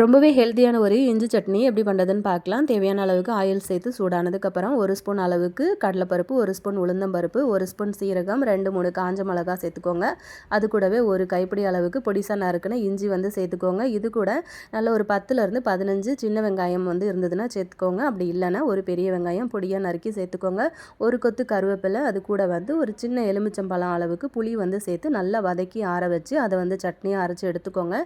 ரொம்பவே ஹெல்த்தியான ஒரு இஞ்சி சட்னி எப்படி பண்ணுறதுன்னு பார்க்கலாம். தேவையான அளவுக்கு ஆயில் சேர்த்து சூடானதுக்கப்புறம் 1 ஸ்பூன் அளவுக்கு கடலைப்பருப்பு, 1 ஸ்பூன் உளுந்தம்பருப்பு, 1 ஸ்பூன் சீரகம், 2, 3 காஞ்ச மிளகா சேர்த்துக்கோங்க. அது கூடவே ஒரு கைப்பிடி அளவுக்கு பொடிசா நறுக்குன இஞ்சி வந்து சேர்த்துக்கோங்க. இது கூட நல்ல ஒரு 10லேருந்து 15 சின்ன வெங்காயம் வந்து இருந்ததுன்னா சேர்த்துக்கோங்க. அப்படி இல்லைன்னா ஒரு பெரிய வெங்காயம் பொடியாக நறுக்கி சேர்த்துக்கோங்க. ஒரு கொத்து கருவேப்பிலை, அது கூட வந்து ஒரு சின்ன எலுமிச்சம்பழம் அளவுக்கு புளி வந்து சேர்த்து நல்லா வதக்கி ஆற வச்சு அதை வந்து சட்னியாக அரைச்சி எடுத்துக்கோங்க.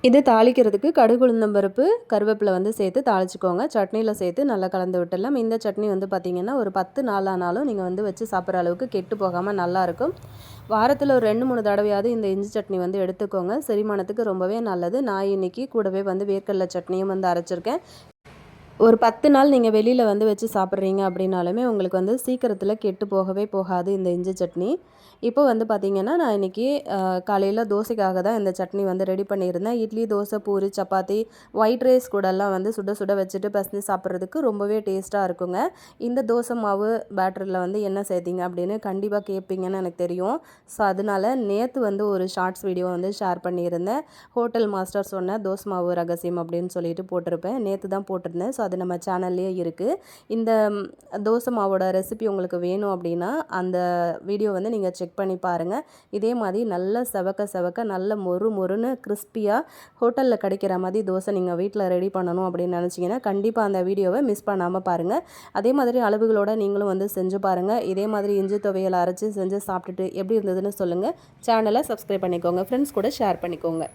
இது தாளிக்கிறதுக்கு கடுகு உளுந்தம் பருப்பு கருவேப்பிலை வந்து சேர்த்து தாளிச்சுக்கோங்க. சட்னியில் சேர்த்து நல்லா கலந்து விட்டுடலாம். இந்த சட்னி வந்து பார்த்திங்கன்னா ஒரு 10 நாள் ஆனாலும் நீங்கள் வந்து வச்சு சாப்பிட்ற அளவுக்கு கெட்டு போகாமல் நல்லாயிருக்கும். வாரத்தில் ஒரு 2, 3 தடவையாவது இந்த இஞ்சி சட்னி வந்து எடுத்துக்கோங்க. செரிமானத்துக்கு ரொம்பவே நல்லது. நான் இன்றைக்கி கூடவே வந்து வேர்க்கடலை சட்னியும் வந்து அரைச்சிருக்கேன். ஒரு 10 நாள் நீங்கள் வெளியில் வந்து வச்சு சாப்பிட்றீங்க அப்படின்னாலுமே உங்களுக்கு வந்து சீக்கிரத்தில் கெட்டு போகவே போகாது இந்த இஞ்சி சட்னி. இப்போ வந்து பார்த்திங்கன்னா நான் இன்றைக்கி காலையில் தோசைக்காக தான் இந்த சட்னி வந்து ரெடி பண்ணியிருந்தேன். இட்லி, தோசை, பூரி, சப்பாத்தி, ஒயிட் ரைஸ் கூடலாம் வந்து சுட சுட வச்சுட்டு பசஞ்சு சாப்பிட்றதுக்கு ரொம்பவே டேஸ்ட்டாக இருக்குங்க. இந்த தோசை மாவு பேட்டரியில் வந்து என்ன சேர்த்திங்க அப்படின்னு கண்டிப்பாக கேட்பீங்கன்னு எனக்கு தெரியும். ஸோ அதனால் நேற்று வந்து ஒரு ஷார்ட்ஸ் வீடியோ வந்து ஷேர் பண்ணியிருந்தேன். ஹோட்டல் மாஸ்டர் சொன்ன தோசை மாவு ரகசியம் அப்படின்னு சொல்லிட்டு போட்டிருப்பேன். நேற்று தான் போட்டிருந்தேன். ஸோ அது நம்ம சேனல்லையே இருக்குது. இந்த தோசை மாவோட ரெசிபி உங்களுக்கு வேணும் அப்படின்னா அந்த வீடியோ வந்து நீங்கள் செக் பண்ணி பாருங்கள். இதே மாதிரி நல்லா செவக்க நல்ல மொறு மொறுன்னு கிறிஸ்பியாக ஹோட்டலில் கிடைக்கிற மாதிரி தோசை நீங்கள் வீட்டில் ரெடி பண்ணணும் அப்படின்னு நினச்சிங்கன்னா கண்டிப்பாக அந்த வீடியோவை மிஸ் பண்ணாமல் பாருங்கள். அதே மாதிரி அளவுகளோடு நீங்களும் வந்து செஞ்சு பாருங்கள். இதே மாதிரி இஞ்சி துவையல் அரைச்சி செஞ்சு சாப்பிட்டுட்டு எப்படி இருந்ததுன்னு சொல்லுங்கள். சேனலை சப்ஸ்கிரைப் பண்ணிக்கோங்க. ஃப்ரெண்ட்ஸ் கூட ஷேர் பண்ணிக்கோங்க.